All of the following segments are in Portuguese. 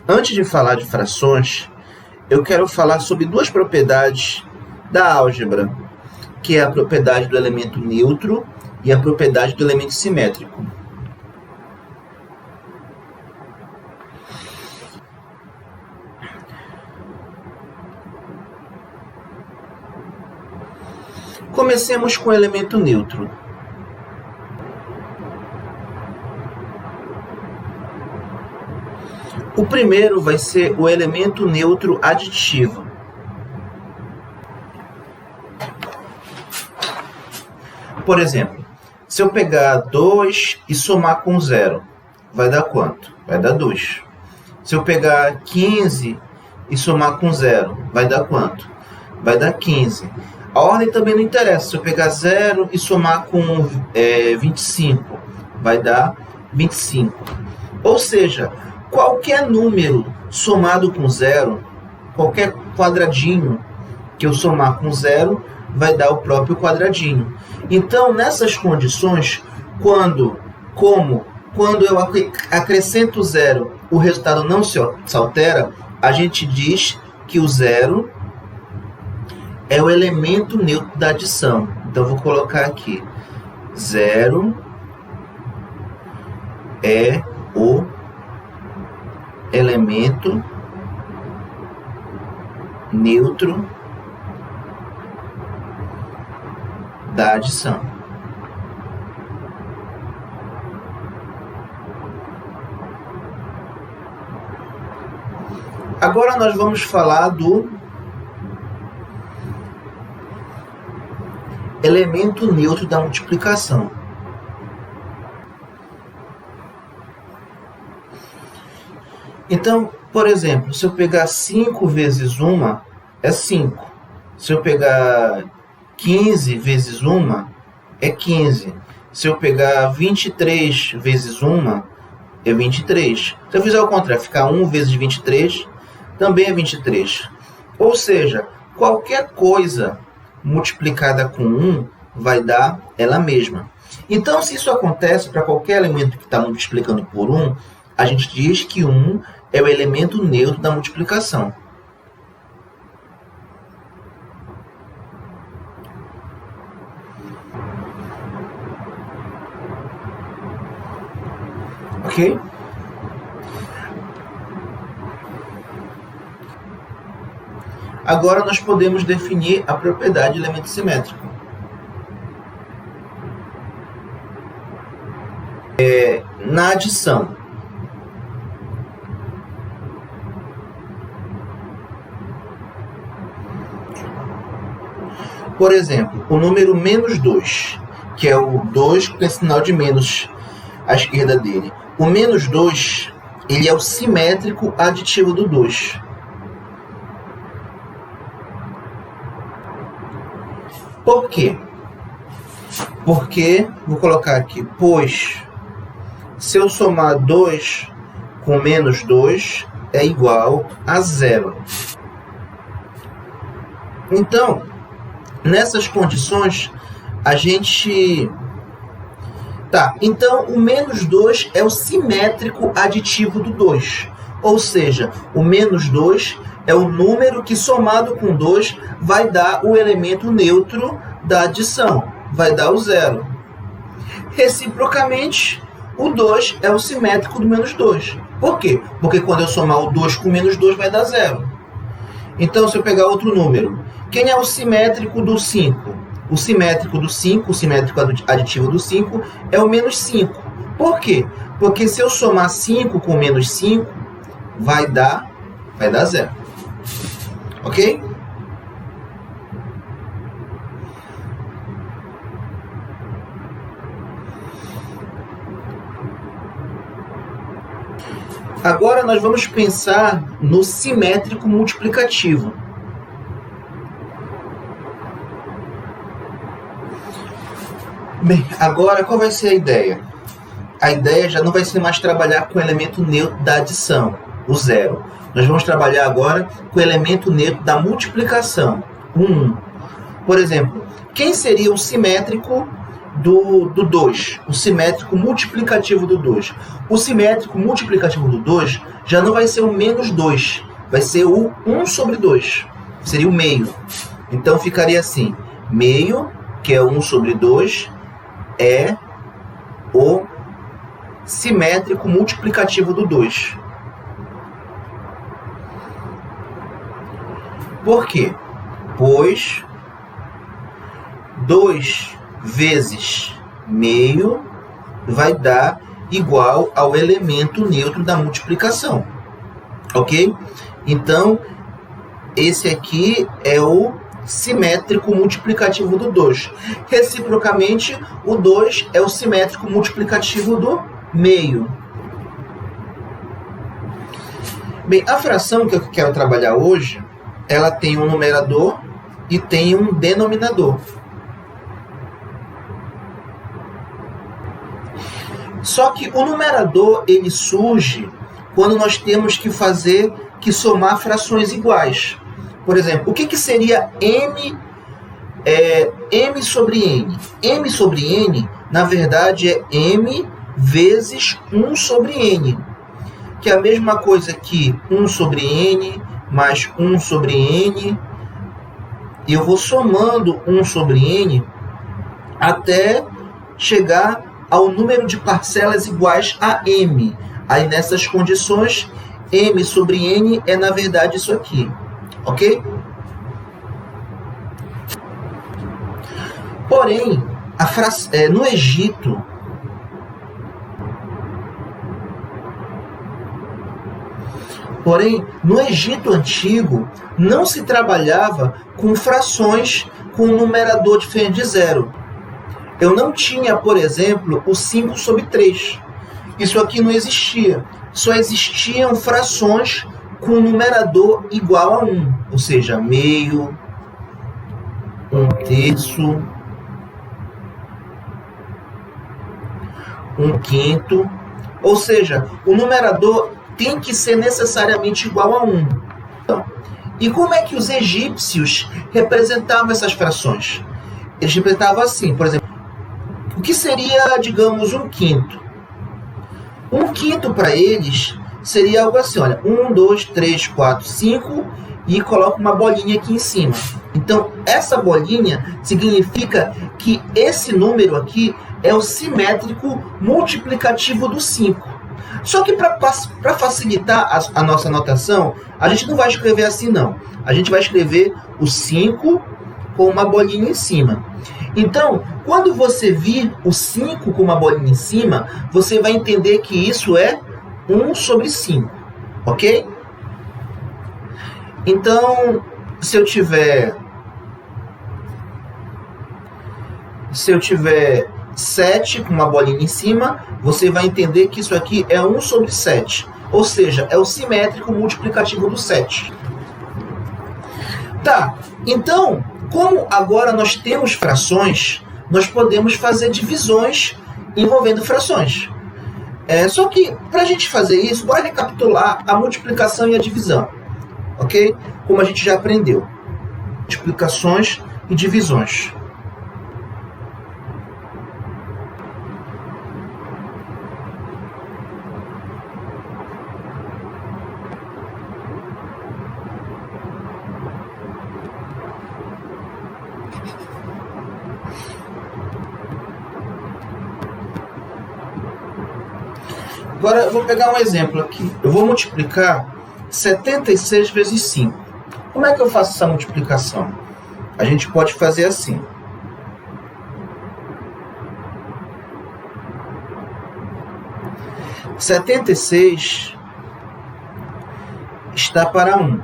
Antes de falar de frações, eu quero falar sobre duas propriedades da álgebra, que é a propriedade do elemento neutro e a propriedade do elemento simétrico. Comecemos com o elemento neutro. O primeiro vai ser o elemento neutro aditivo. Por exemplo, se eu pegar 2 e somar com 0, vai dar quanto? Vai dar 2. Se eu pegar 15 e somar com 0, vai dar quanto? Vai dar 15. A ordem também não interessa. Se eu pegar 0 e somar com 25, vai dar 25. Ou seja, qualquer número somado com 0, qualquer quadradinho que eu somar com 0, vai dar o próprio quadradinho. Então, nessas condições, quando eu acrescento 0, o resultado não se altera, a gente diz que o 0 é o elemento neutro da adição. Então, eu vou colocar aqui. 0 é o elemento neutro da adição. Agora nós vamos falar do elemento neutro da multiplicação. Então, por exemplo, se eu pegar 5 vezes 1, é 5. Se eu pegar 15 vezes 1, é 15. Se eu pegar 23 vezes 1, é 23. Se eu fizer o contrário, ficar 1 vezes 23, também é 23. Ou seja, qualquer coisa multiplicada com 1 vai dar ela mesma. Então, se isso acontece para qualquer elemento que está multiplicando por 1, a gente diz que 1 é o elemento neutro da multiplicação. Ok? Agora nós podemos definir a propriedade de elemento simétrico. Na adição, por exemplo, o número menos 2, que é o 2 com esse sinal de menos à esquerda dele. O menos 2, ele é o simétrico aditivo do 2. Por quê? Porque, vou colocar aqui, pois se eu somar 2 com menos 2 é igual a 0. Então, nessas condições, a gente... Então, o menos 2 é o simétrico aditivo do 2. Ou seja, o menos 2 é o número que, somado com 2, vai dar o elemento neutro da adição. Vai dar o 0. Reciprocamente, o 2 é o simétrico do menos 2. Por quê? Porque quando eu somar o 2 com menos 2, vai dar 0. Então, se eu pegar outro número, quem é o simétrico do 5? O simétrico do 5, o simétrico aditivo do 5, é o menos 5. Por quê? Porque se eu somar 5 com menos 5, vai dar 0. Ok? Agora nós vamos pensar no simétrico multiplicativo. Bem, agora qual vai ser a ideia? A ideia já não vai ser mais trabalhar com o elemento neutro da adição, o 0. Nós vamos trabalhar agora com o elemento neutro da multiplicação, o 1. Por exemplo, quem seria o simétrico do 2? O simétrico multiplicativo do 2. O simétrico multiplicativo do 2 já não vai ser o menos 2, vai ser o 1 sobre 2. Seria o meio. Então ficaria assim, meio, que é 1 sobre 2, é o simétrico multiplicativo do 2. Por quê? Pois 2 vezes meio vai dar igual ao elemento neutro da multiplicação. Ok? Então, esse aqui é o simétrico multiplicativo do 2. Reciprocamente, o 2 é o simétrico multiplicativo do meio. Bem, a fração que eu quero trabalhar hoje, ela tem um numerador e tem um denominador. Só que o numerador, ele surge quando nós temos que somar frações iguais. Por exemplo, o que seria m sobre n? M sobre n, na verdade, é m vezes 1 sobre n, que é a mesma coisa que 1 sobre n mais 1 sobre n, e eu vou somando 1 sobre n até chegar ao número de parcelas iguais a m. Aí, nessas condições, m sobre n é, na verdade, isso aqui. Ok? Porém, no Egito, antigo, não se trabalhava com frações com um numerador diferente de 0. Eu não tinha, por exemplo, o 5 sobre 3. Isso aqui não existia. Só existiam frações com um numerador igual a 1. Ou seja, meio, 1/3, 1/5. Ou seja, o numerador tem que ser necessariamente igual a 1. Então, e como é que os egípcios representavam essas frações? Eles representavam assim, por exemplo, o que seria, digamos, 1/5? 1/5 para eles seria algo assim, olha, 1, 2, 3, 4, 5, e coloca uma bolinha aqui em cima. Então, essa bolinha significa que esse número aqui é o simétrico multiplicativo do 5. Só que para facilitar a nossa anotação, a gente não vai escrever assim, não. A gente vai escrever o 5 com uma bolinha em cima. Então, quando você vir o 5 com uma bolinha em cima, você vai entender que isso é 1 sobre 5. Ok? Então, se eu tiver 7 com uma bolinha em cima, você vai entender que isso aqui é 1 sobre 7. Ou seja, é o simétrico multiplicativo do 7. Tá, então, como agora nós temos frações, nós podemos fazer divisões envolvendo frações. Só que, para a gente fazer isso, bora recapitular a multiplicação e a divisão. Ok? Como a gente já aprendeu. Multiplicações e divisões. Agora eu vou pegar um exemplo aqui. Eu vou multiplicar 76 vezes 5. Como é que eu faço essa multiplicação? A gente pode fazer assim. — 76 está para 1.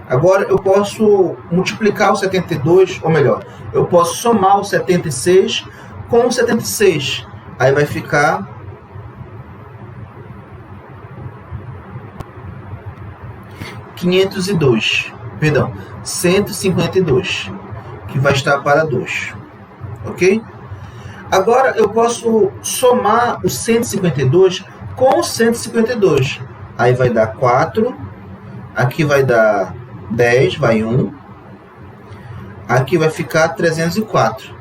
Agora eu posso multiplicar o 72, ou melhor, eu posso somar o 76 com o 76. Aí vai ficar 152, que vai estar para 2. Ok? Agora eu posso somar o 152 com o 152. aí vai dar 4, aqui vai dar 10, vai 1, aqui vai ficar 304.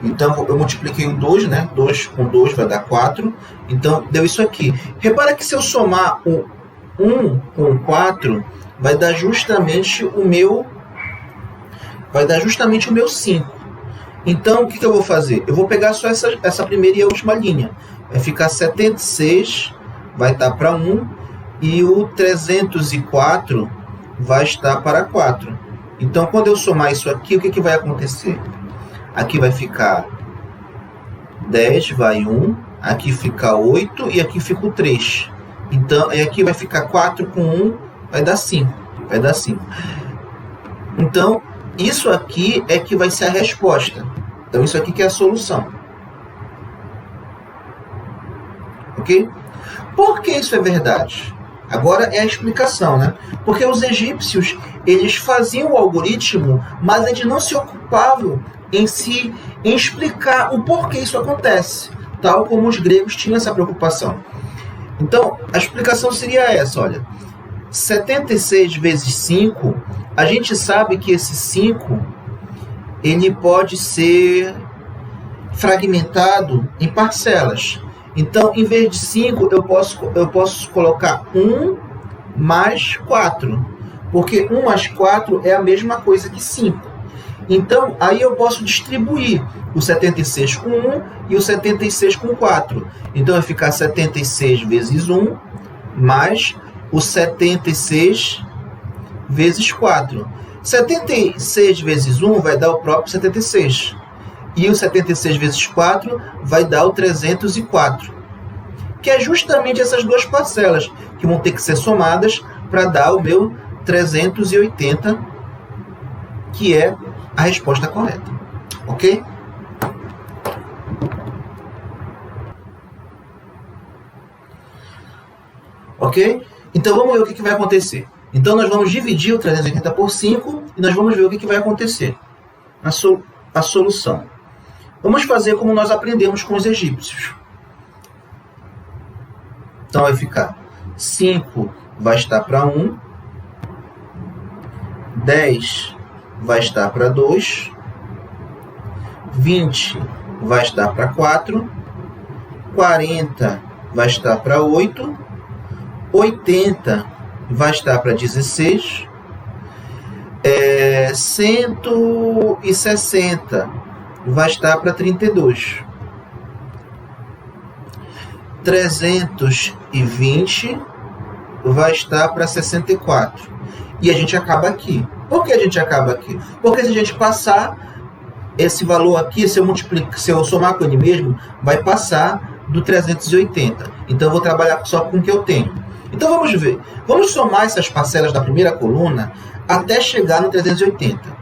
Então, eu multipliquei o 2, né? 2 com 2 vai dar 4. Então, deu isso aqui. Repara que se eu somar o 1 com 4, vai dar justamente o meu 5. Então, o que eu vou fazer? Eu vou pegar só essa primeira e a última linha. Vai ficar 76, vai estar para 1, e o 304 vai estar para 4. Então, quando eu somar isso aqui, o que vai acontecer? Aqui vai ficar 10, vai 1, aqui fica 8 e aqui fica o 3. Então, aqui vai ficar 4 com 1, vai dar 5. Vai dar 5. Então, isso aqui é que vai ser a resposta. Então, isso aqui que é a solução. Ok? Por que isso é verdade? Agora é a explicação, né? Porque os egípcios, eles faziam o algoritmo, mas eles não se ocupavam em explicar o porquê isso acontece, tal como os gregos tinham essa preocupação. Então, a explicação seria essa, olha. 76 vezes 5, a gente sabe que esse 5, ele pode ser fragmentado em parcelas. Então, em vez de 5, eu posso colocar 1 mais 4, porque 1 mais 4 é a mesma coisa que 5. Então, aí eu posso distribuir o 76 com 1 e o 76 com 4. Então, vai ficar 76 vezes 1 mais o 76 vezes 4. 76 vezes 1 vai dar o próprio 76. E o 76 vezes 4 vai dar o 304. Que é justamente essas duas parcelas que vão ter que ser somadas para dar o meu 380, que é a resposta correta. Ok? Ok? Então vamos ver o que vai acontecer. Então nós vamos dividir o 380 por 5 e nós vamos ver o que vai acontecer. A solução. Vamos fazer como nós aprendemos com os egípcios. Então vai ficar 5 vai estar para 1, 10 vai estar para 2, 20 vai estar para 4, 40 vai estar para 8, 80 vai estar para 16, 160 vai estar para 32, 320 vai estar para 64. E a gente acaba aqui. Por que a gente acaba aqui? Porque se a gente passar esse valor aqui, se eu somar com ele mesmo, vai passar do 380. Então eu vou trabalhar só com o que eu tenho. Então vamos ver. Vamos somar essas parcelas da primeira coluna até chegar no 380.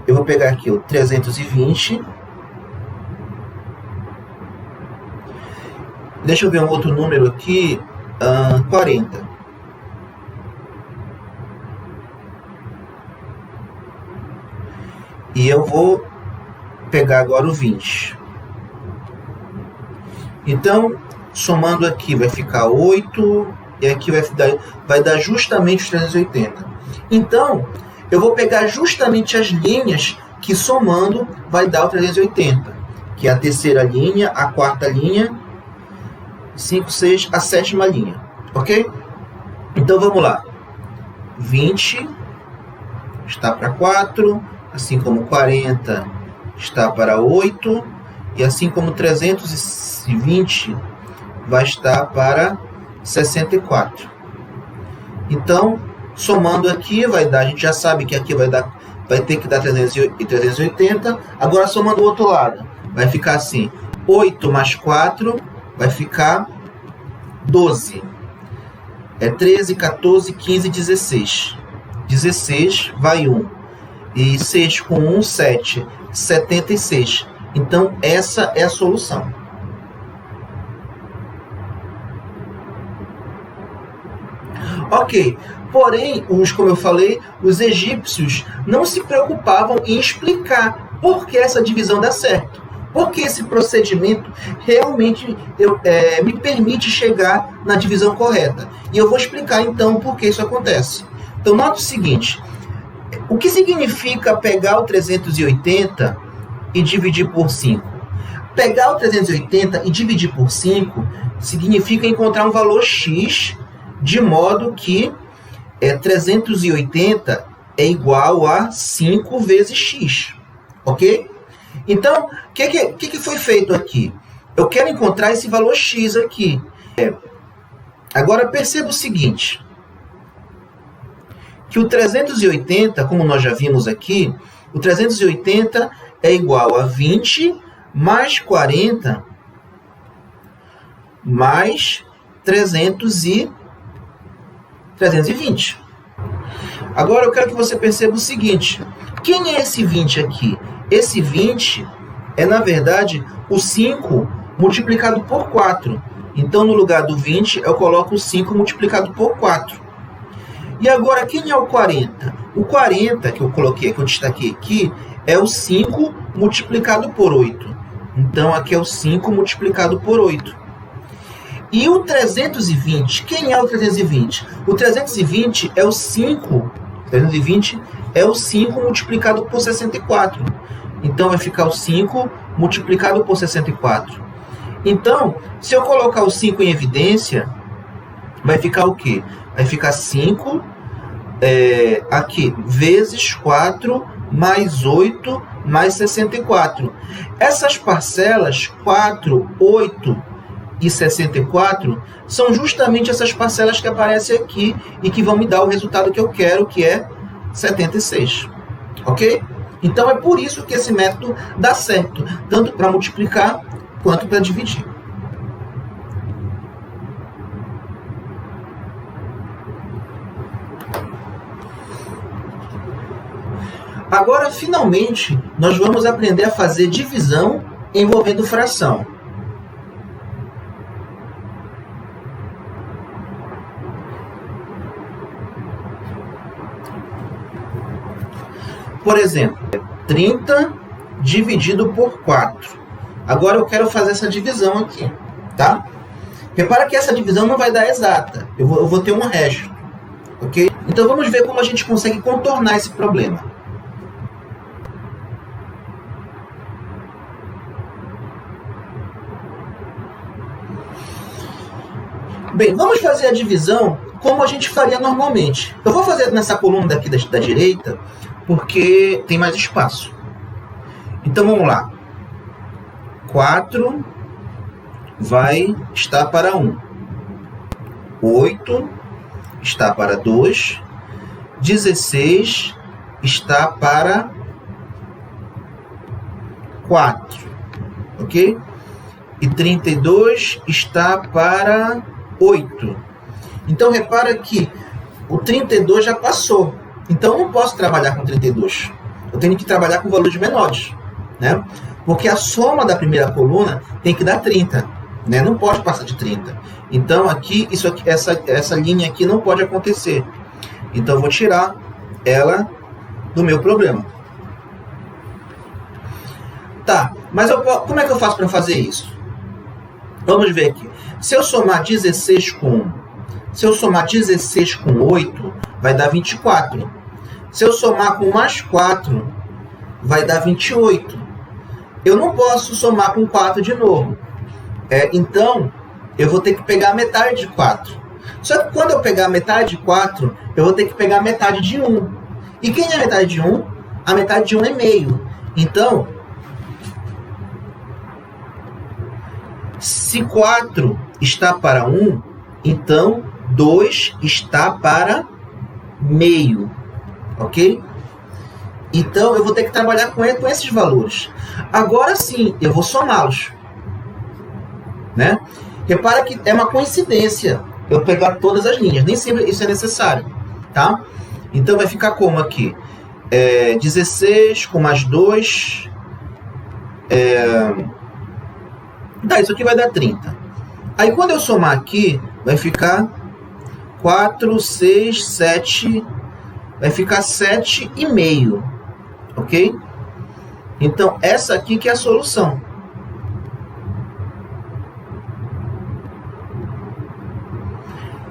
Eu vou pegar aqui o 320. Deixa eu ver um outro número aqui. 40. E eu vou pegar agora o 20. Então, somando aqui vai ficar 8, e aqui vai dar justamente os 380. Então, eu vou pegar justamente as linhas que somando vai dar o 380, que é a terceira linha, a quarta linha, 5, 6, a sétima linha. Ok? Então, vamos lá. 20 está para 4, assim como 40 está para 8, e assim como 320 vai estar para 64. Então, somando aqui, vai dar, a gente já sabe que aqui vai ter que dar 380. Agora, somando o outro lado, vai ficar assim, 8 mais 4 vai ficar 12. 13, 14, 15, 16. 16 vai 1. E 6 com 1, 7. 76. Então, essa é a solução. Ok. Porém, como eu falei, os egípcios não se preocupavam em explicar por que essa divisão dá certo. Porque esse procedimento realmente me permite chegar na divisão correta. E eu vou explicar então por que isso acontece. Então, note o seguinte: o que significa pegar o 380 e dividir por 5? Pegar o 380 e dividir por 5 significa encontrar um valor x, de modo que 380 é igual a 5 vezes x. Ok? Então, o que foi feito aqui? Eu quero encontrar esse valor x aqui. Agora, perceba o seguinte: que o 380, como nós já vimos aqui, o 380 é igual a 20 mais 40 mais 320. Agora eu quero que você perceba o seguinte: quem é esse 20 aqui? Esse 20 é, na verdade, o 5 multiplicado por 4. Então, no lugar do 20, eu coloco o 5 multiplicado por 4. E agora, quem é o 40? O 40, que eu coloquei, que eu destaquei aqui, é o 5 multiplicado por 8. Então, aqui é o 5 multiplicado por 8. E o 320, quem é o 320? O 320 é o 5, 320 é o 5 multiplicado por 64. Então, vai ficar o 5 multiplicado por 64. Então, se eu colocar o 5 em evidência, vai ficar o quê? Vai ficar 5 aqui, vezes 4, mais 8, mais 64. Essas parcelas, 4, 8 e 64, são justamente essas parcelas que aparecem aqui e que vão me dar o resultado que eu quero, que é 76. Ok? Então, é por isso que esse método dá certo, tanto para multiplicar quanto para dividir. Agora, finalmente, nós vamos aprender a fazer divisão envolvendo fração. Por exemplo, 30 dividido por 4. Agora eu quero fazer essa divisão aqui, tá? Repara que essa divisão não vai dar exata. Eu vou ter um resto, ok? Então vamos ver como a gente consegue contornar esse problema. Bem, vamos fazer a divisão como a gente faria normalmente. Eu vou fazer nessa coluna daqui da direita, porque tem mais espaço. Então, vamos lá. 4 vai estar para 1. 8 está para 2. 16 está para 4. Ok? E 32 está para 8. Então, repara que o 32 já passou. Então, eu não posso trabalhar com 32. Eu tenho que trabalhar com valores menores, né? Porque a soma da primeira coluna tem que dar 30, né? Não pode passar de 30. Então, aqui, essa linha aqui não pode acontecer. Então, eu vou tirar ela do meu problema. Tá, mas como é que eu faço para fazer isso? Vamos ver aqui. Se eu somar 16 com 1, se eu somar 16 com 8, vai dar 24. Se eu somar com mais 4, vai dar 28. Eu não posso somar com 4 de novo. Então, eu vou ter que pegar a metade de 4. Só que quando eu pegar a metade de 4, eu vou ter que pegar a metade de 1. E quem é a metade de 1? A metade de 1 é meio. Então, se 4 está para 1, então 2 está para meio. Ok? Então, eu vou ter que trabalhar com esses valores. Agora sim, eu vou somá-los. Né? Repara que é uma coincidência eu pegar todas as linhas. Nem sempre isso é necessário. Tá? Então, vai ficar como aqui? 16 com mais 2. Isso aqui vai dar 30. Aí, quando eu somar aqui, vai ficar 4, 6, 7... vai ficar 7,5, ok? Então, essa aqui que é a solução.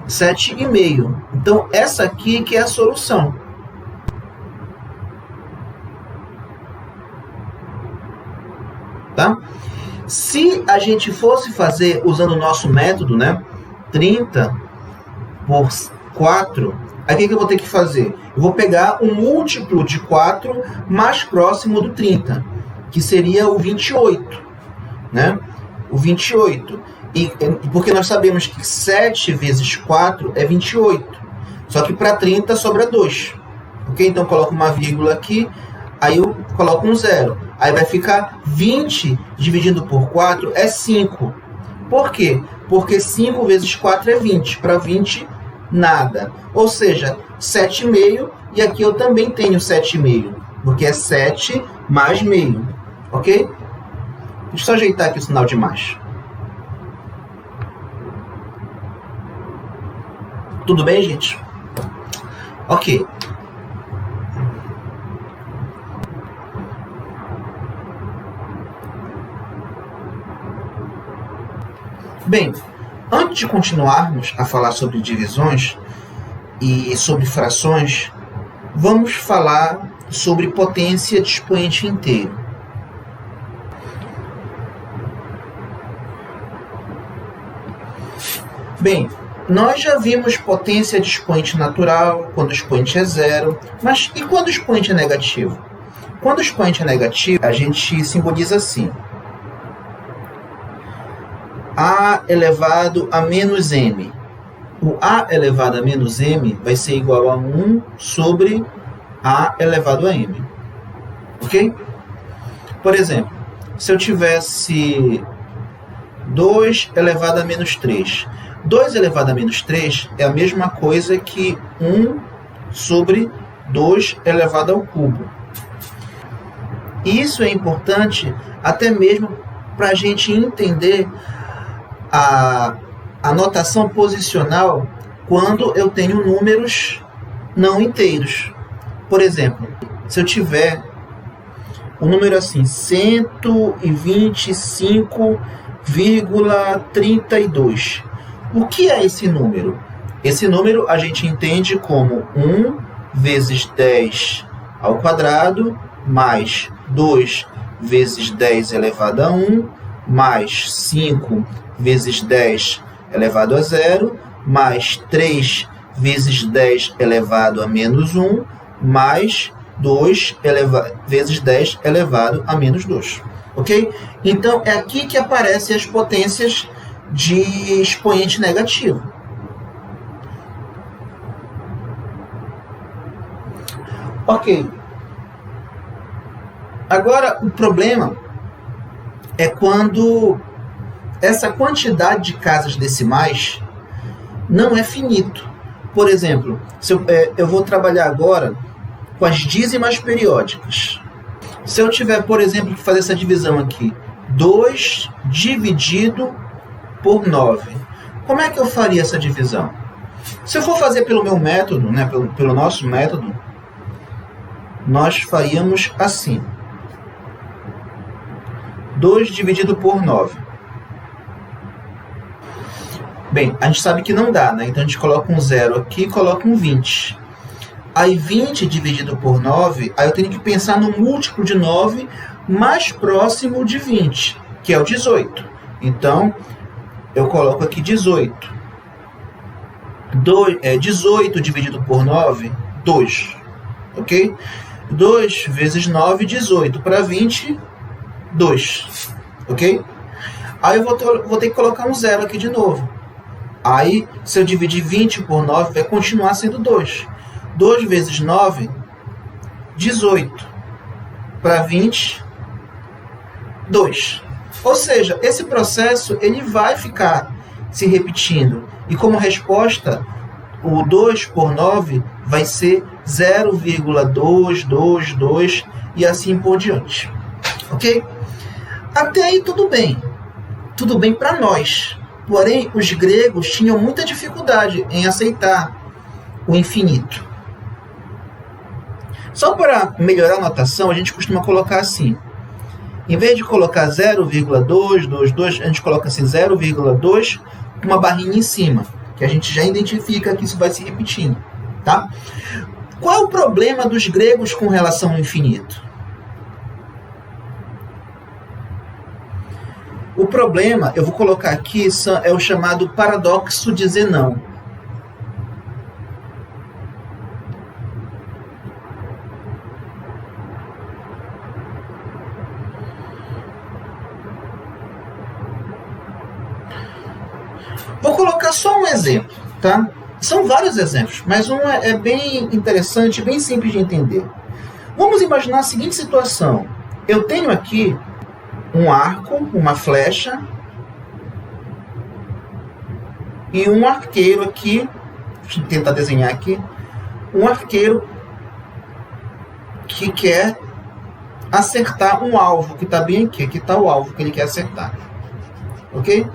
7,5. Então, essa aqui que é a solução. Tá? Se a gente fosse fazer usando o nosso método, né, 30 por 4, aí o que eu vou ter que fazer? Eu vou pegar um múltiplo de 4 mais próximo do 30, que seria o 28, né? O 28. Porque nós sabemos que 7 vezes 4 é 28. Só que para 30 sobra 2. Ok? Então eu coloco uma vírgula aqui, aí eu coloco um 0. Aí vai ficar 20 dividido por 4 é 5. Por quê? Porque 5 vezes 4 é 20. Para 20, nada. Ou seja, 7,5. E aqui eu também tenho 7,5. Porque é 7 mais meio. Ok? Deixa eu só ajeitar aqui o sinal de mais. Tudo bem, gente? Ok. Bem, antes de continuarmos a falar sobre divisões e sobre frações, vamos falar sobre potência de expoente inteiro. Bem, nós já vimos potência de expoente natural, quando o expoente é 0, mas e quando o expoente é negativo? Quando o expoente é negativo, a gente simboliza assim: A elevado a menos m. O A elevado a menos m vai ser igual a 1 sobre A elevado a m. Ok? Por exemplo, se eu tivesse 2 elevado a menos 3. 2 elevado a menos 3 é a mesma coisa que 1 sobre 2 elevado ao cubo. Isso é importante até mesmo para a gente entender a notação posicional quando eu tenho números não inteiros. Por exemplo, se eu tiver um número assim, 125,32. O que é esse número? Esse número a gente entende como 1 vezes 10 ao quadrado, mais 2 vezes 10 elevado a 1, mais 5 vezes 10 elevado a 0, mais 3 vezes 10 elevado a menos 1, mais 2 vezes 10 elevado a menos 2. Ok? Então, é aqui que aparecem as potências de expoente negativo. Ok. Agora, o problema é quando essa quantidade de casas decimais não é finito. Por exemplo, se eu vou trabalhar agora com as dízimas periódicas. Se eu tiver, por exemplo, que fazer essa divisão aqui, 2 dividido por 9. Como é que eu faria essa divisão? Se eu for fazer pelo meu método, né, pelo nosso método, nós faríamos assim. 2 dividido por 9. Bem, a gente sabe que não dá, né? Então a gente coloca um 0 aqui e coloca um 20. Aí 20 dividido por 9, aí eu tenho que pensar no múltiplo de 9 mais próximo de 20, que é o 18. Então, eu coloco aqui 18. 18 dividido por 9, 2. Ok? 2 vezes 9, 18. Para 20, 2. Ok? Aí eu vou ter que colocar um 0 aqui de novo. Aí, se eu dividir 20 por 9, vai continuar sendo 2. 2 vezes 9, 18. Para 20, 2. Ou seja, esse processo ele vai ficar se repetindo. E como resposta, o 2 por 9 vai ser 0,222 e assim por diante. Ok? Até aí tudo bem. Tudo bem para nós. Porém, os gregos tinham muita dificuldade em aceitar o infinito. Só para melhorar a notação, a gente costuma colocar assim. Em vez de colocar 0,222, a gente coloca assim 0,2 com uma barrinha em cima. que a gente já identifica que isso vai se repetindo, tá? Qual é o problema dos gregos com relação ao infinito? O problema, eu vou colocar aqui, é o chamado paradoxo de Zenão. Vou colocar só um exemplo, tá? São vários exemplos, mas um é bem interessante, bem simples de entender. Vamos imaginar a seguinte situação. Eu tenho aqui um arco, uma flecha e um arqueiro aqui. Deixa eu tentar desenhar aqui. Um arqueiro que quer acertar um alvo, que está bem aqui. Aqui está o alvo que ele quer acertar. Ok?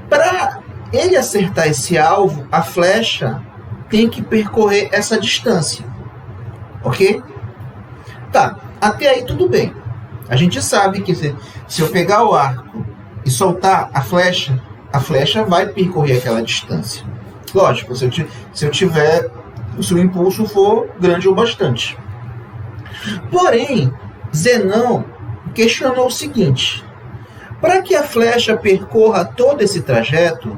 Para ele acertar esse alvo, a flecha tem que percorrer essa distância. Ok? Tá, até aí tudo bem. A gente sabe que se eu pegar o arco e soltar a flecha vai percorrer aquela distância. Lógico, se o impulso for grande o bastante. Porém, Zenão questionou o seguinte: para que a flecha percorra todo esse trajeto,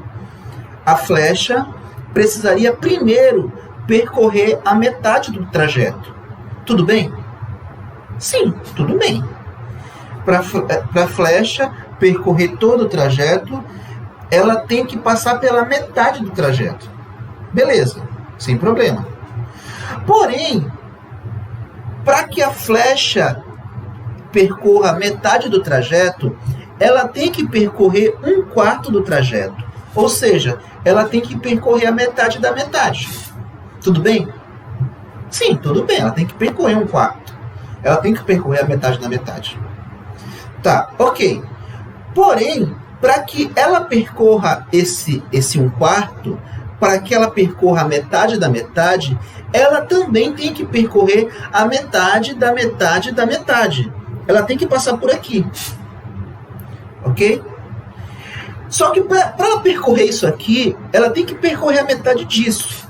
a flecha precisaria primeiro percorrer a metade do trajeto. Tudo bem? Sim, tudo bem. Para a flecha percorrer todo o trajeto, ela tem que passar pela metade do trajeto. Beleza, sem problema. Porém, para que a flecha percorra metade do trajeto, ela tem que percorrer 1/4 do trajeto. Ou seja, ela tem que percorrer a metade da metade. Tudo bem? Sim, tudo bem. Ela tem que percorrer 1/4. Ela tem que percorrer a metade da metade. Tá, ok. Porém, para que ela percorra esse 1/4, para que ela percorra a metade da metade, ela também tem que percorrer a metade da metade da metade. Ela tem que passar por aqui. Ok? Só que para ela percorrer isso aqui, ela tem que percorrer a metade disso.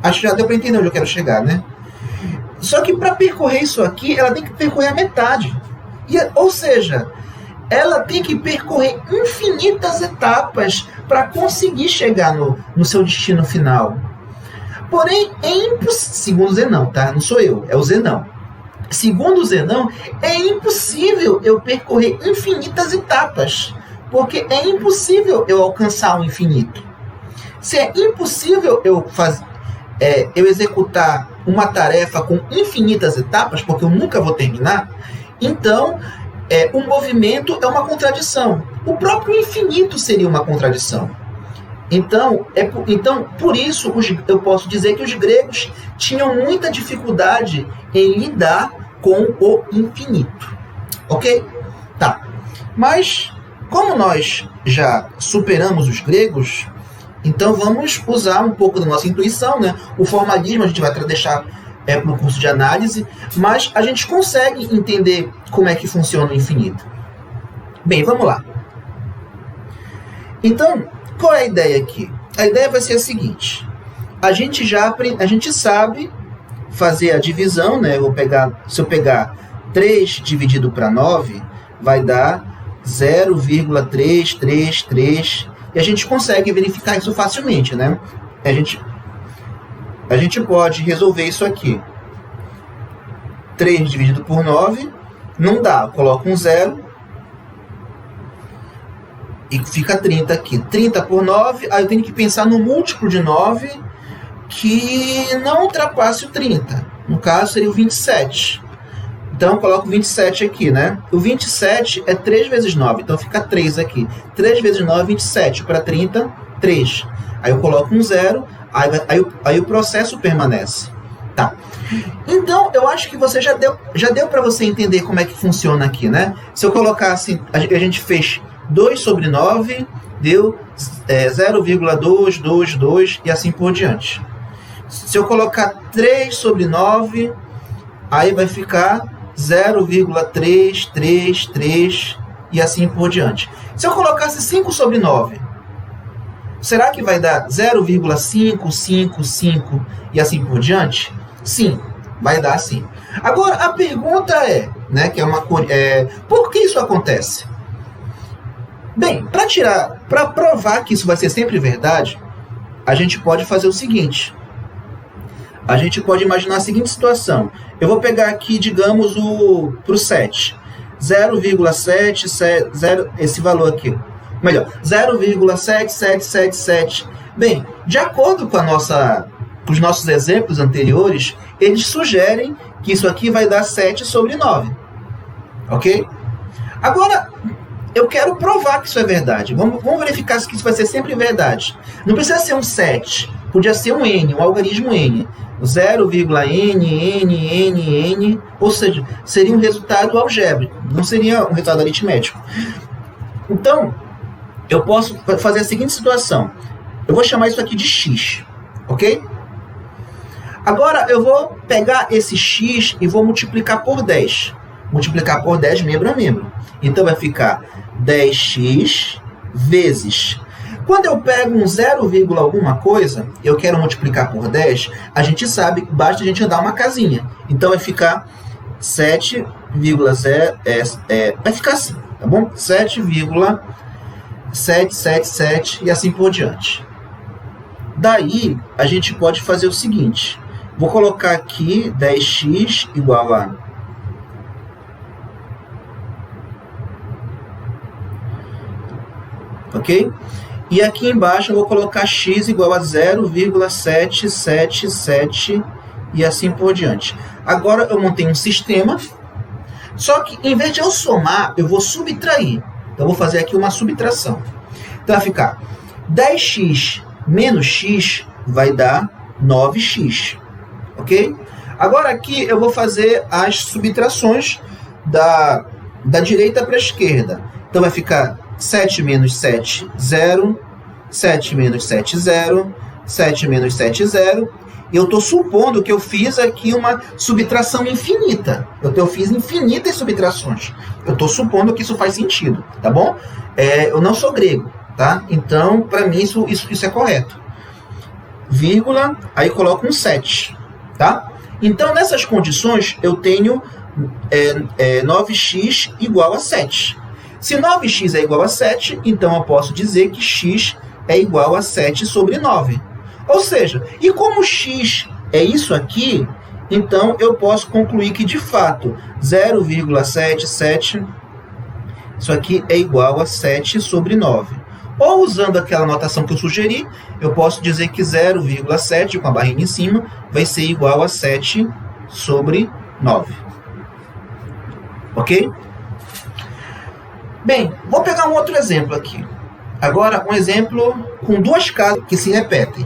Acho que já deu para entender onde eu quero chegar, né? Só que para percorrer isso aqui, ela tem que percorrer a metade. Ou seja, ela tem que percorrer infinitas etapas para conseguir chegar no seu destino final. Porém, é impossível, segundo o Zenão, tá? Não sou eu, é o Zenão. Segundo o Zenão, é impossível eu percorrer infinitas etapas, porque é impossível eu alcançar o infinito. Se é impossível eu executar uma tarefa com infinitas etapas, porque eu nunca vou terminar, então o movimento é uma contradição. O próprio infinito seria uma contradição. Então, por isso, eu posso dizer que os gregos tinham muita dificuldade em lidar com o infinito. Ok? Tá. Mas, como nós já superamos os gregos, então vamos usar um pouco da nossa intuição, né? O formalismo a gente vai deixar para o curso de análise, mas a gente consegue entender como é que funciona o infinito. Bem, vamos lá. Então, qual é a ideia aqui? A ideia vai ser a seguinte: a gente sabe fazer a divisão, né? Se eu pegar 3 dividido para 9, vai dar 0,333, e a gente consegue verificar isso facilmente, né? A gente pode resolver isso aqui. 3 dividido por 9, não dá, eu coloco um 0, e fica 30 aqui. 30 por 9, aí eu tenho que pensar no múltiplo de 9 que não ultrapasse o 30. No caso, seria o 27. Então, eu coloco 27 aqui, né? O 27 é 3 vezes 9, então fica 3 aqui. 3 vezes 9, 27. Para 30, 3. Aí eu coloco um 0, aí o processo permanece. Tá. Então, eu acho que você já deu para você entender como é que funciona aqui, né? Se eu colocar assim, a gente fez 2 sobre 9, deu 0,222 e assim por diante. Se eu colocar 3 sobre 9, aí vai ficar 0,333 e assim por diante. Se eu colocasse 5 sobre 9, será que vai dar 0,555 e assim por diante? Sim, vai dar sim. Agora, a pergunta é, né, por que isso acontece? Bem, para provar que isso vai ser sempre verdade, a gente pode fazer o seguinte. A gente pode imaginar a seguinte situação. Eu vou pegar aqui, digamos, para o 7. 0,7, esse valor aqui. Melhor, 0,7777. Bem, de acordo com os nossos exemplos anteriores, eles sugerem que isso aqui vai dar 7 sobre 9. Ok? Agora, eu quero provar que isso é verdade. Vamos verificar se isso vai ser sempre verdade. Não precisa ser um 7. Podia ser um N, um algarismo N. 0,n, ou seja, seria um resultado algébrico, não seria um resultado aritmético. Então, eu posso fazer a seguinte situação. Eu vou chamar isso aqui de x, ok? Agora, eu vou pegar esse x e vou multiplicar por 10. Multiplicar por 10 membro a membro. Então, vai ficar 10x vezes... Quando eu pego um 0, alguma coisa, eu quero multiplicar por 10, a gente sabe que basta a gente andar uma casinha. Então, vai ficar 7,0... vai ficar assim, tá bom? 7,777 e assim por diante. Daí, a gente pode fazer o seguinte. Vou colocar aqui 10x igual a... Ok? E aqui embaixo eu vou colocar x igual a 0,777 e assim por diante. Agora eu montei um sistema, só que em vez de eu somar, eu vou subtrair. Então eu vou fazer aqui uma subtração. Então vai ficar 10x menos x vai dar 9x. Ok? Agora aqui eu vou fazer as subtrações da direita para a esquerda. Então vai ficar 7 menos 7, 0. 7 menos 7, 0. 7 menos 7, 0. E eu estou supondo que eu fiz aqui uma subtração infinita. Eu fiz infinitas subtrações. Eu estou supondo que isso faz sentido, tá bom? Eu não sou grego, tá? Então, para mim, isso é correto. Vírgula, aí coloco um 7, tá? Então, nessas condições, eu tenho 9x igual a 7. Se 9x é igual a 7, então eu posso dizer que x é igual a 7 sobre 9. Ou seja, e como x é isso aqui, então eu posso concluir que, de fato, 0,77, isso aqui é igual a 7 sobre 9. Ou, usando aquela notação que eu sugeri, eu posso dizer que 0,7, com a barrinha em cima, vai ser igual a 7 sobre 9. Ok? Bem, vou pegar um outro exemplo aqui. Agora, um exemplo com duas casas que se repetem.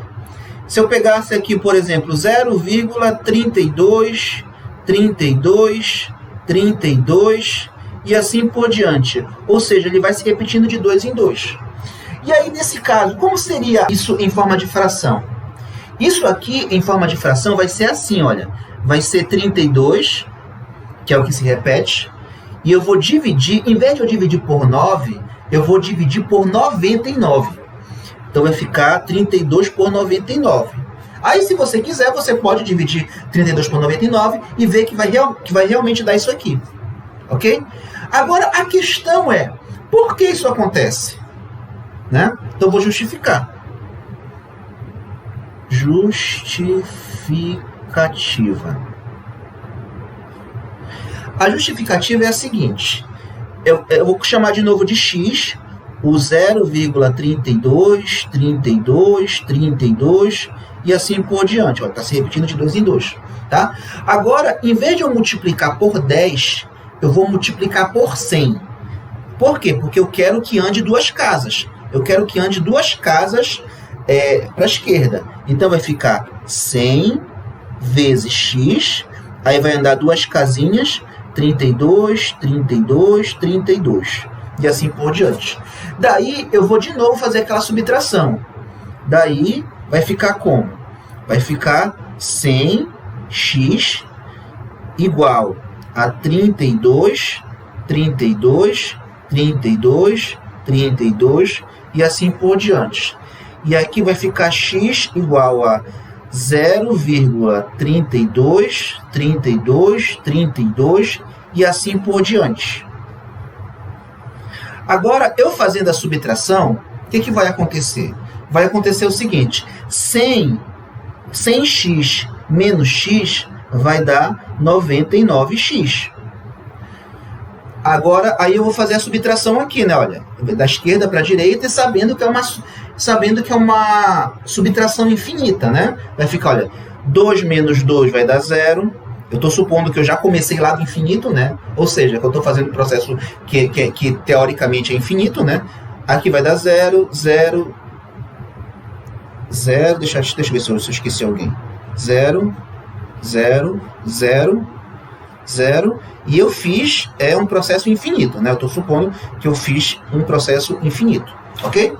Se eu pegasse aqui, por exemplo, 0,32, 32, 32 e assim por diante. Ou seja, ele vai se repetindo de 2 em 2. E aí, nesse caso, como seria isso em forma de fração? Isso aqui, em forma de fração, vai ser assim, olha. Vai ser 32, que é o que se repete. E eu vou dividir, em vez de eu dividir por 9, eu vou dividir por 99. Então, vai ficar 32 por 99. Aí, se você quiser, você pode dividir 32 por 99 e ver que vai realmente dar isso aqui. Ok? Agora, a questão é, por que isso acontece? Né? Então, eu vou justificar. Justificativa. A justificativa é a seguinte. Eu vou chamar de novo de x, o 0,32, 32, 32 e assim por diante. Está se repetindo de 2 em 2. Tá? Agora, em vez de eu multiplicar por 10, eu vou multiplicar por 100. Por quê? Porque eu quero que ande duas casas. Eu quero que ande duas casas para a esquerda. Então, vai ficar 100 vezes x, aí vai andar duas casinhas, 32, 32, 32. E assim por diante. Daí, eu vou de novo fazer aquela subtração. Daí, vai ficar como? Vai ficar 100x igual a 32, 32, 32, 32 e assim por diante. e aqui vai ficar x igual a 0,32, 32, 32 e assim por diante. Agora, eu fazendo a subtração, o que vai acontecer? Vai acontecer o seguinte, 100x menos x vai dar 99x. Agora, aí eu vou fazer a subtração aqui, né? Olha, da esquerda para a direita e sabendo que é uma subtração infinita, né? Vai ficar, olha, 2 menos 2 vai dar 0. Eu estou supondo que eu já comecei lá do infinito, né? Ou seja, que eu estou fazendo um processo que teoricamente é infinito, né? Aqui vai dar 0, 0, 0. Deixa eu ver se eu esqueci alguém. 0, 0, 0, 0. E eu fiz um processo infinito, né? Eu estou supondo que eu fiz um processo infinito, ok?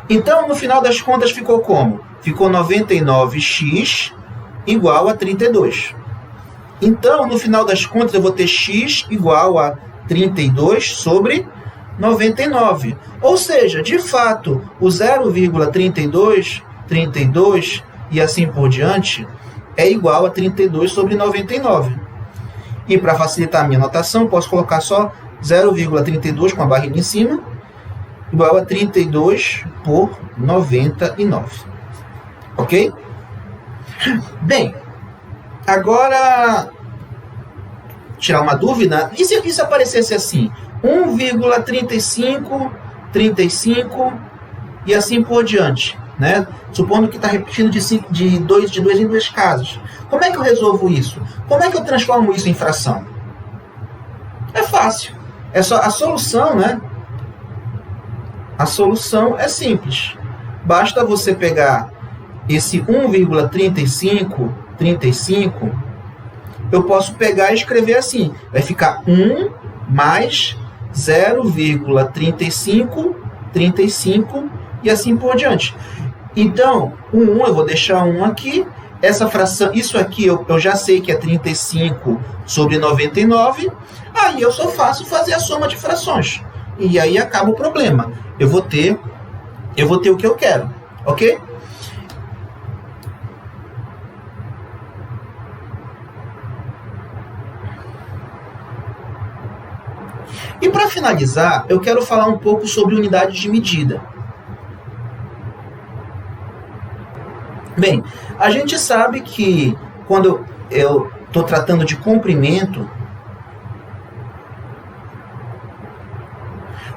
Então, no final das contas, ficou como? Ficou 99x igual a 32. Então, no final das contas, eu vou ter x igual a 32 sobre 99. Ou seja, de fato, o 0,32, 32 e assim por diante é igual a 32 sobre 99. E para facilitar a minha notação, posso colocar só 0,32 com a barrinha em cima, igual a 32 por 99. Ok? Bem, agora, tirar uma dúvida, e se aparecesse assim, 1,35, 35 e assim por diante, né? Supondo que está repetindo de dois em dois casos. Como é que eu resolvo isso? Como é que eu transformo isso em fração? É fácil. É só a solução, né? A solução é simples. Basta você pegar esse 1,35, 35, eu posso pegar e escrever assim. Vai ficar 1 mais 0,35, 35 e assim por diante. Então, o 1 eu vou deixar 1 aqui. Essa fração, isso aqui eu já sei que é 35 sobre 99. Aí eu só faço fazer a soma de frações. E aí acaba o problema. Eu vou ter o que eu quero, ok? E para finalizar, eu quero falar um pouco sobre unidade de medida. Bem, a gente sabe que quando eu estou tratando de comprimento,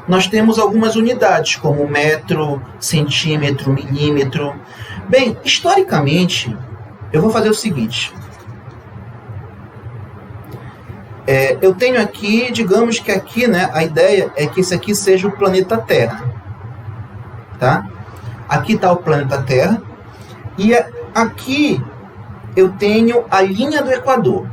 nós temos algumas unidades, como metro, centímetro, milímetro. Bem, historicamente, eu vou fazer o seguinte. Eu tenho aqui, digamos que aqui, né, a ideia é que esse aqui seja o planeta Terra. Tá? Aqui está o planeta Terra. E aqui eu tenho a linha do Equador.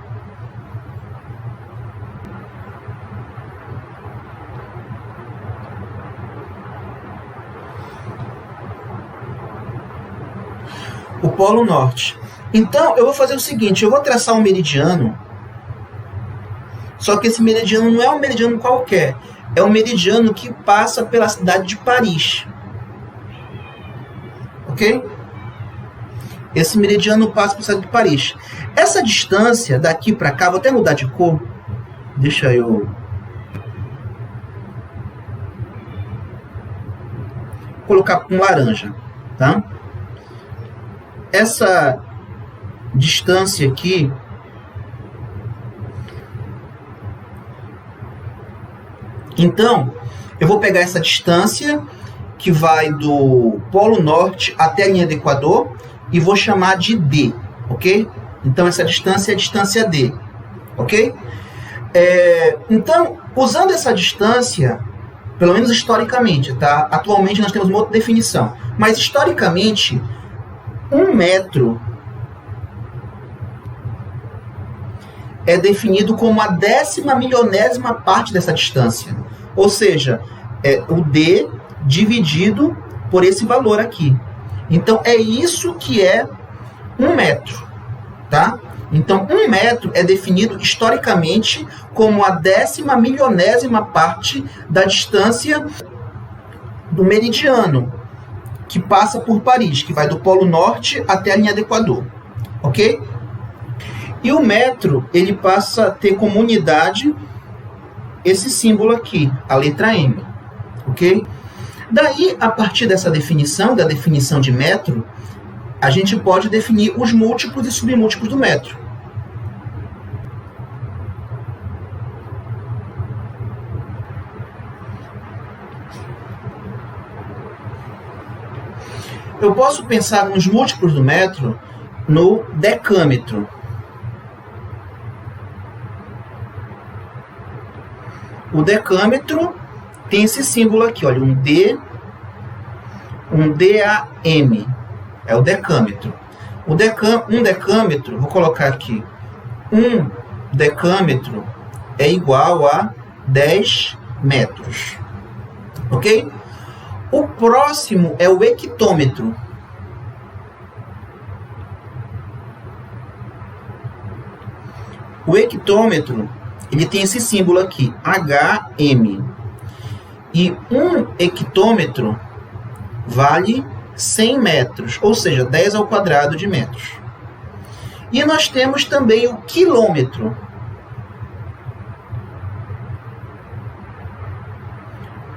O Polo Norte. Então, eu vou fazer o seguinte, eu vou traçar um meridiano, só que esse meridiano não é um meridiano qualquer, é um meridiano que passa pela cidade de Paris. Ok? Esse meridiano passa pela cidade de Paris. Essa distância daqui para cá, vou até mudar de cor, deixa eu colocar um laranja, tá? Essa distância aqui então, eu vou pegar essa distância que vai do Polo Norte até a linha do Equador e vou chamar de D, ok? Então, essa distância é a distância D, ok? Então, usando essa distância, pelo menos historicamente, tá? Atualmente nós temos uma outra definição, mas historicamente, 1 metro é definido como a 10ª-milionésima parte dessa distância. Ou seja, o D dividido por esse valor aqui. Então, é isso que é 1 metro. Tá? Então, 1 metro é definido historicamente como a 10ª-milionésima parte da distância do meridiano. que passa por Paris, que vai do Polo Norte até a linha do Equador, ok? E o metro, ele passa a ter como unidade esse símbolo aqui, a letra M, ok? Daí, a partir dessa definição, da definição de metro, a gente pode definir os múltiplos e submúltiplos do metro. Eu posso pensar nos múltiplos do metro no decâmetro. O decâmetro tem esse símbolo aqui, olha, um D, um DAM, é o decâmetro. Um decâmetro, vou colocar aqui, um decâmetro é igual a 10 metros, ok? O próximo é o hectômetro. O hectômetro, ele tem esse símbolo aqui, HM. E um hectômetro vale 100 metros, ou seja, 10 ao quadrado de metros. E nós temos também o quilômetro.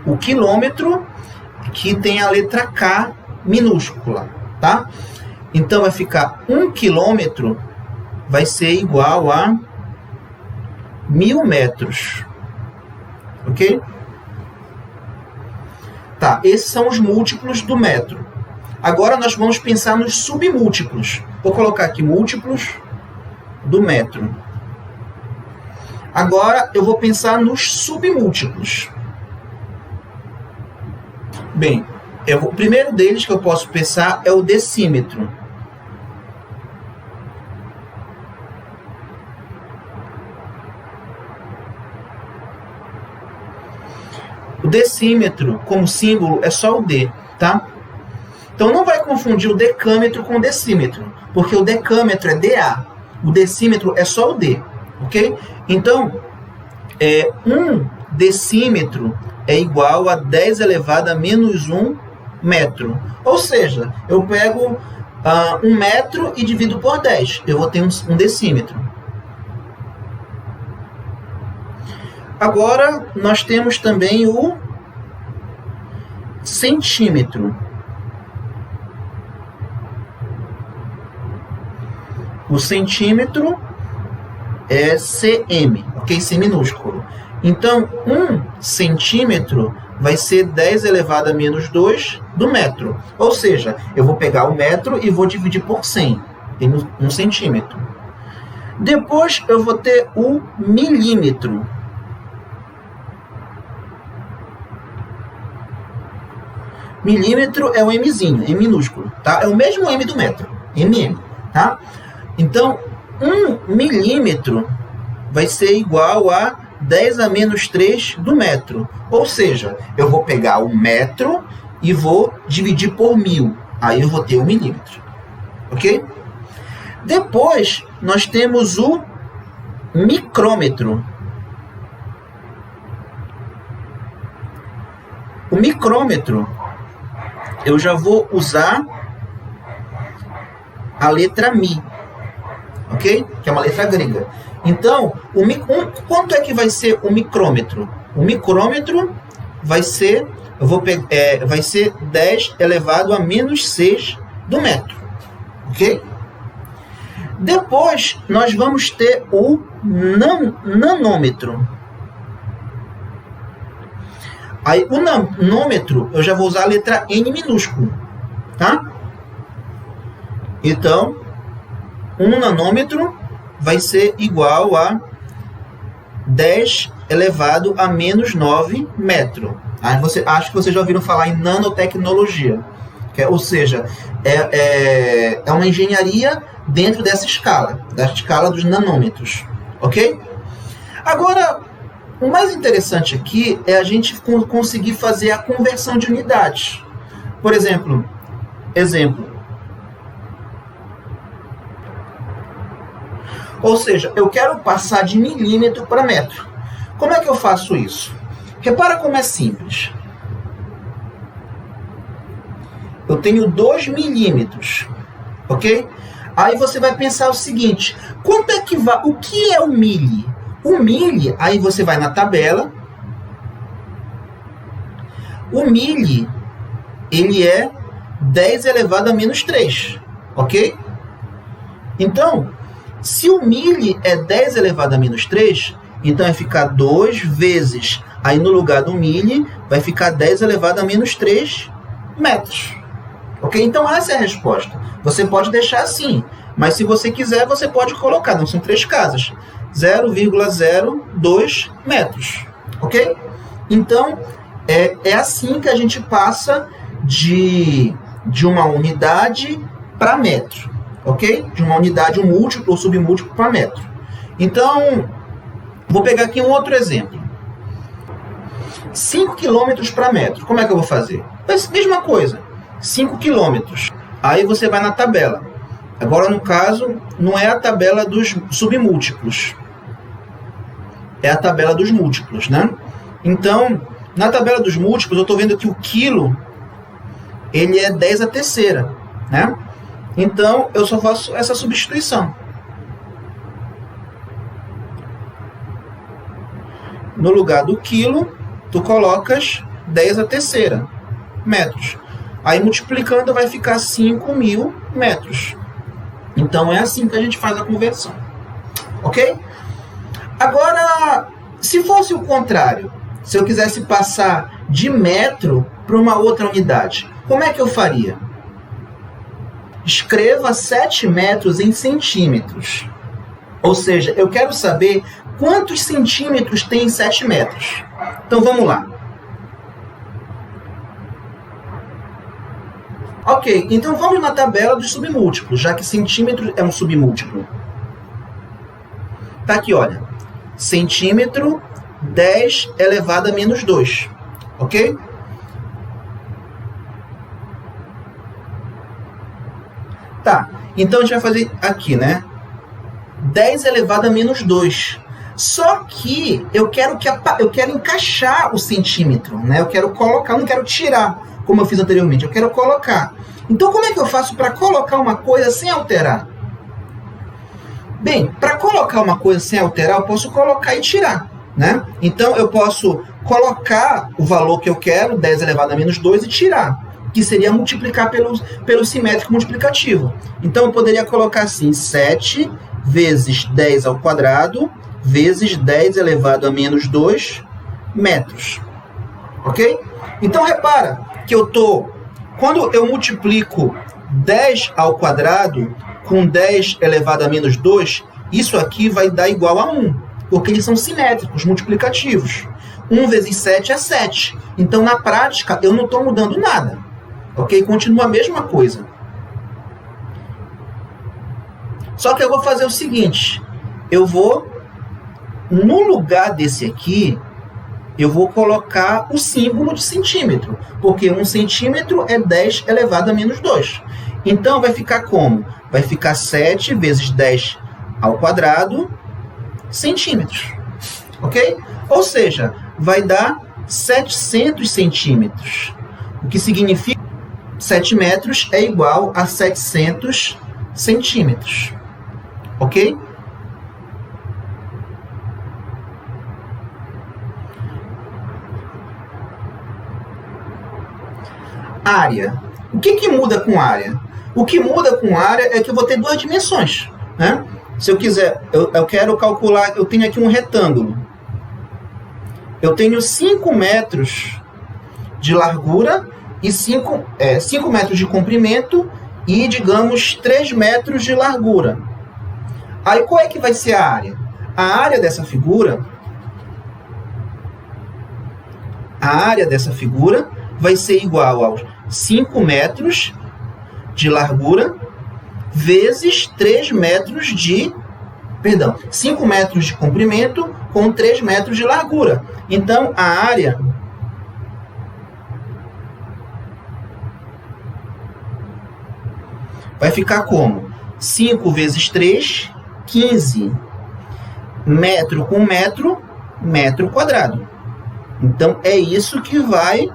O quilômetro, que tem a letra K minúscula, tá? Então, vai ficar 1 quilômetro vai ser igual a 1000 metros, ok? Tá, esses são os múltiplos do metro. Agora, nós vamos pensar nos submúltiplos. Vou colocar aqui múltiplos do metro. Agora, eu vou pensar nos submúltiplos. Bem, o primeiro deles que eu posso pensar é o decímetro. O decímetro, como símbolo, é só o D, tá? Então, não vai confundir o decâmetro com o decímetro, porque o decâmetro é DA, o decímetro é só o D, ok? Então, 1 decímetro é igual a 10 elevado a menos 1 metro. Ou seja, eu pego 1 metro e divido por 10. Eu vou ter um decímetro. Agora, nós temos também o centímetro. O centímetro é cm, ok? C minúsculo. Então, 1 centímetro vai ser 10 elevado a menos 2 do metro. Ou seja, eu vou pegar o metro e vou dividir por 100. Tem 1 centímetro. Depois, eu vou ter o milímetro. Milímetro é o Mzinho, M minúsculo, tá? É o mesmo M do metro, MM, tá? Então, 1 milímetro vai ser igual a 10 a menos 3 do metro. Ou seja, eu vou pegar o metro e vou dividir por 1000. Aí eu vou ter 1 milímetro. Ok? Depois, nós temos o micrômetro. O micrômetro, eu já vou usar a letra Mi, ok? Que é uma letra grega. Então, quanto é que vai ser o micrômetro? O micrômetro vai ser, vai ser 10 elevado a menos 6 do metro, ok? Depois, nós vamos ter o nanômetro. Aí, o nanômetro, eu já vou usar a letra N minúsculo, tá? Então, 1 nanômetro vai ser igual a 10 elevado a menos 9 metro. Acho que vocês já ouviram falar em nanotecnologia. Ou seja, é uma engenharia dentro dessa escala, da escala dos nanômetros. Ok? Agora, o mais interessante aqui é a gente conseguir fazer a conversão de unidades. Por exemplo, ou seja, eu quero passar de milímetro para metro. Como é que eu faço isso? Repara como é simples. eu tenho 2 milímetros, ok? Aí você vai pensar o seguinte, quanto é que vai, o que é o mili? O mili, aí você vai na tabela, o mili, ele é 10 elevado a menos 3, ok? Então, se o mili é 10 elevado a menos 3, então vai ficar 2 vezes, aí no lugar do mili, vai ficar 10 elevado a menos 3 metros. Ok? Então essa é a resposta. Você pode deixar assim, mas se você quiser, você pode colocar, não são 3 casas, 0,02 metros. Ok? Então, é assim que a gente passa de uma unidade para metro. Ok? De uma unidade, um múltiplo ou submúltiplo para metro. Então, vou pegar aqui um outro exemplo. 5 km para metro. Como é que eu vou fazer? Mesma coisa. 5 km. Aí você vai na tabela. Agora, no caso, não é a tabela dos submúltiplos. É a tabela dos múltiplos, né? Então, na tabela dos múltiplos, eu estou vendo que o quilo, ele é 10 a terceira, né? Então, eu só faço essa substituição. No lugar do quilo, tu colocas 10 a terceira metros. Aí, multiplicando, vai ficar 5.000 metros. Então, é assim que a gente faz a conversão. Ok? Agora, se fosse o contrário, se eu quisesse passar de metro para uma outra unidade, como é que eu faria? Escreva 7 metros em centímetros. Ou seja, eu quero saber quantos centímetros tem 7 metros. Então, vamos lá. Ok, então vamos na tabela dos submúltiplos, já que centímetro é um submúltiplo. Tá aqui, olha. Centímetro, 10 elevado a menos 2. Ok? Tá, então a gente vai fazer aqui, né? 10 elevado a menos 2. Só que eu quero encaixar o centímetro, né? Eu quero colocar, eu não quero tirar, como eu fiz anteriormente. Eu quero colocar. Então, como é que eu faço para colocar uma coisa sem alterar? Bem, para colocar uma coisa sem alterar, eu posso colocar e tirar, né? Então, eu posso colocar o valor que eu quero, 10 elevado a menos 2, e tirar, que seria multiplicar pelo simétrico multiplicativo. Então, eu poderia colocar assim, 7 vezes 10 ao quadrado, vezes 10 elevado a menos 2 metros. Ok? Então, repara que quando eu multiplico 10 ao quadrado com 10 elevado a menos 2, isso aqui vai dar igual a 1, porque eles são simétricos, multiplicativos. 1 vezes 7 é 7. Então, na prática, eu não estou mudando nada. Ok? Continua a mesma coisa. Só que eu vou fazer o seguinte. Eu vou, no lugar desse aqui, eu vou colocar o símbolo de centímetro. Porque 1 centímetro é 10 elevado a menos 2. Então, vai ficar como? Vai ficar 7 vezes 10 ao quadrado centímetros. Ok? Ou seja, vai dar 700 centímetros. O que significa 7 metros é igual a 700 centímetros. Ok? Área. O que muda com área? O que muda com área é que eu vou ter 2 dimensões, né? Se eu quiser, eu quero calcular, eu tenho aqui um retângulo. Eu tenho 5 metros de largura e 5 metros de comprimento e, digamos, 3 metros de largura. Aí, qual é que vai ser a área? A área dessa figura vai ser igual aos 5 metros de largura vezes 3 metros de... Perdão, 5 metros de comprimento com 3 metros de largura. Então, a área vai ficar como? 5 vezes 3, 15. Metro com metro, metro quadrado. Então, é isso que vai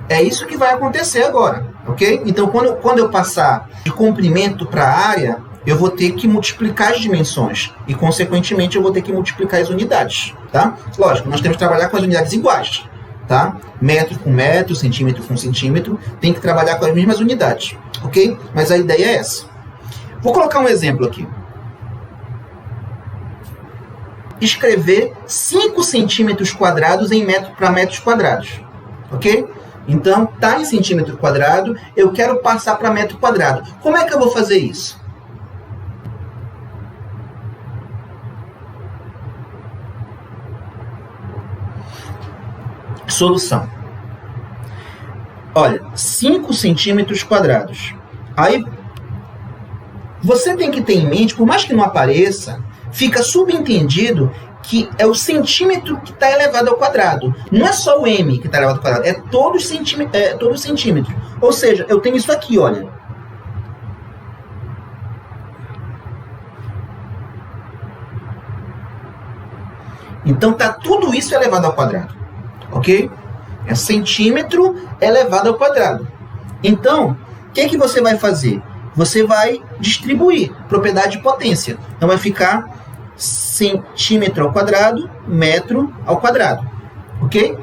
É isso que vai acontecer agora, ok? Então, quando eu passar de comprimento para área, eu vou ter que multiplicar as dimensões e, consequentemente, eu vou ter que multiplicar as unidades, tá? Lógico, nós temos que trabalhar com as unidades iguais, tá? Metro com metro, centímetro com centímetro, tem que trabalhar com as mesmas unidades, ok? Mas a ideia é essa. Vou colocar um exemplo aqui. Escrever 5 centímetros quadrados em metro para metros quadrados, ok? Então, tá em centímetro quadrado, eu quero passar para metro quadrado. Como é que eu vou fazer isso? Solução. Olha, 5 centímetros quadrados. Aí, você tem que ter em mente, por mais que não apareça, fica subentendido que é o centímetro que está elevado ao quadrado. Não é só o m que está elevado ao quadrado, é todos os centímetros. Ou seja, eu tenho isso aqui, olha. Então, tá tudo isso elevado ao quadrado. Ok? É centímetro elevado ao quadrado. Então, o que você vai fazer? Você vai distribuir propriedade de potência. Então, vai ficar centímetro ao quadrado, metro ao quadrado. Ok?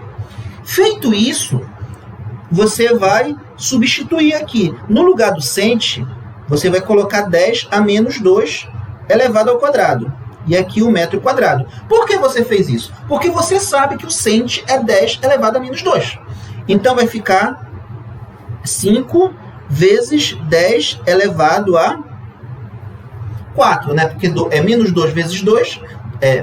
Feito isso, você vai substituir aqui. No lugar do cent, você vai colocar 10 a menos 2 elevado ao quadrado. E aqui o metro quadrado. Por que você fez isso? Porque você sabe que o cent é 10 elevado a menos 2. Então, vai ficar 5 vezes 10 elevado a 4, né? Porque é menos 2 vezes 2,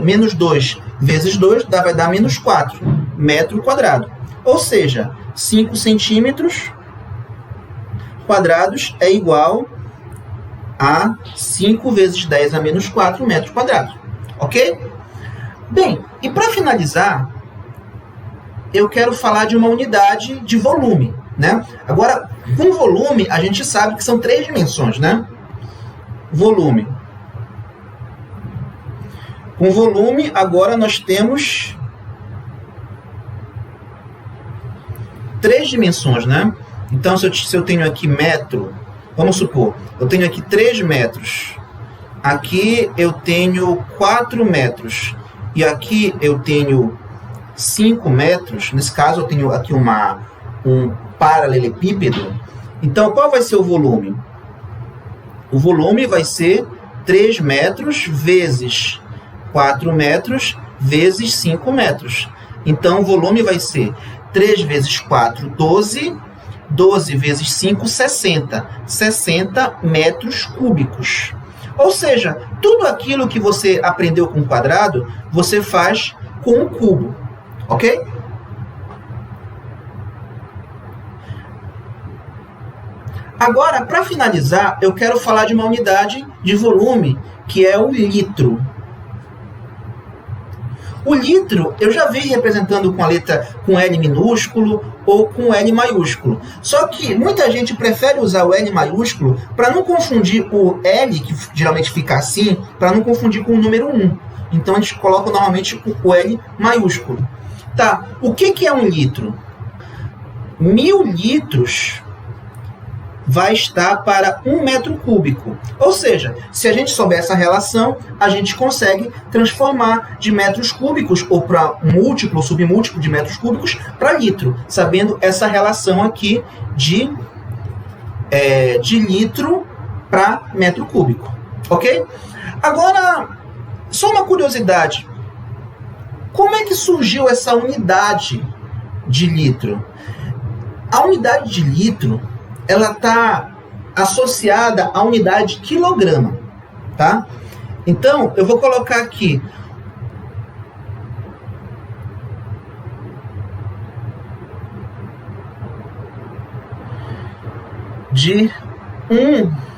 menos 2 vezes 2 vai dar menos 4 metro quadrado. Ou seja, 5 centímetros quadrados é igual a 5 vezes 10 a menos 4 metros quadrados. Ok? Bem, e para finalizar, eu quero falar de uma unidade de volume, né? Agora, com volume, a gente sabe que são 3 dimensões, né? Volume. Com volume, agora nós temos 3 dimensões, né? Então, se eu tenho aqui metro, vamos supor, eu tenho aqui 3 metros. Aqui eu tenho 4 metros. E aqui eu tenho 5 metros. Nesse caso, eu tenho aqui um paralelepípedo. Então, qual vai ser o volume? O volume vai ser 3 metros vezes 4 metros vezes 5 metros. Então, o volume vai ser 3 vezes 4, 12. 12 vezes 5, 60. 60 metros cúbicos. Ou seja, tudo aquilo que você aprendeu com quadrado, você faz com um cubo. Ok? Agora, para finalizar, eu quero falar de uma unidade de volume, que é o litro. O litro eu já vi representando com a letra com L minúsculo ou com L maiúsculo. Só que muita gente prefere usar o L maiúsculo para não confundir o L, que geralmente fica assim, para não confundir com o número 1. Então a gente coloca normalmente o L maiúsculo. Tá, o que é um litro? 1000 litros vai estar para 1 metro cúbico. Ou seja, se a gente souber essa relação, a gente consegue transformar de metros cúbicos ou para múltiplo, submúltiplo de metros cúbicos para litro, sabendo essa relação aqui de litro para metro cúbico. Ok? Agora, só uma curiosidade. Como é que surgiu essa unidade de litro? A unidade de litro ela está associada à unidade de quilograma, tá? Então, eu vou colocar aqui de 1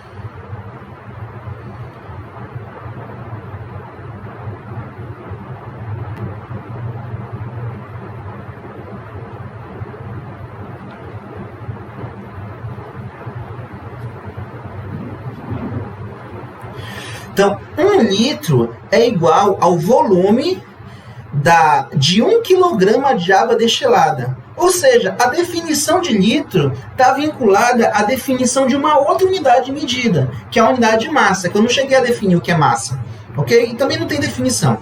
Então, 1 litro é igual ao volume de 1 quilograma de água destilada. Ou seja, a definição de litro está vinculada à definição de uma outra unidade de medida, que é a unidade de massa, que eu não cheguei a definir o que é massa. Ok? E também não tem definição.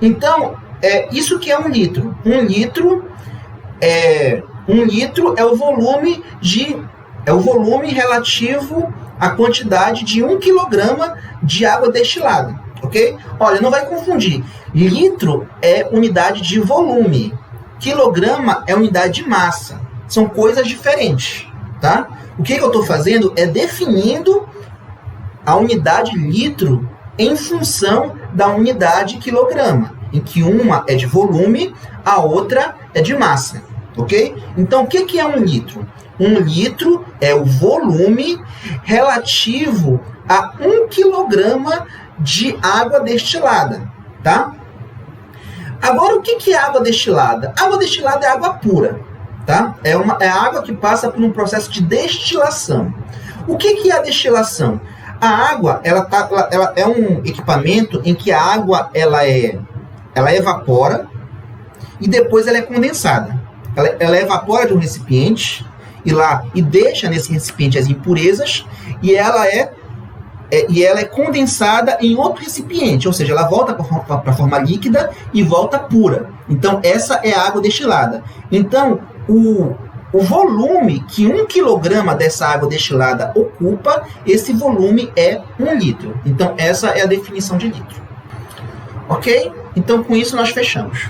Então, isso que é um litro. Um litro é o volume relativo à quantidade de 1 kg de água destilada. Ok? Olha, não vai confundir. Litro é unidade de volume. Quilograma é unidade de massa. São coisas diferentes. Tá? O que eu estou fazendo é definindo a unidade litro em função da unidade quilograma, em que uma é de volume, a outra é de massa. Ok? Então, o que é um litro? Um litro é o volume relativo a 1 kg de água destilada. Tá? Agora, o que é água destilada? Água destilada é água pura. Tá? É a água que passa por um processo de destilação. O que é a destilação? A água ela é um equipamento em que a água ela evapora e depois ela é condensada. Ela evapora de um recipiente e deixa nesse recipiente as impurezas e ela é condensada em outro recipiente, ou seja, ela volta para a forma líquida e volta pura. Então, essa é a água destilada. Então, o volume que 1 kg dessa água destilada ocupa, esse volume é 1 litro. Então, essa é a definição de litro. Ok? Então, com isso, nós fechamos.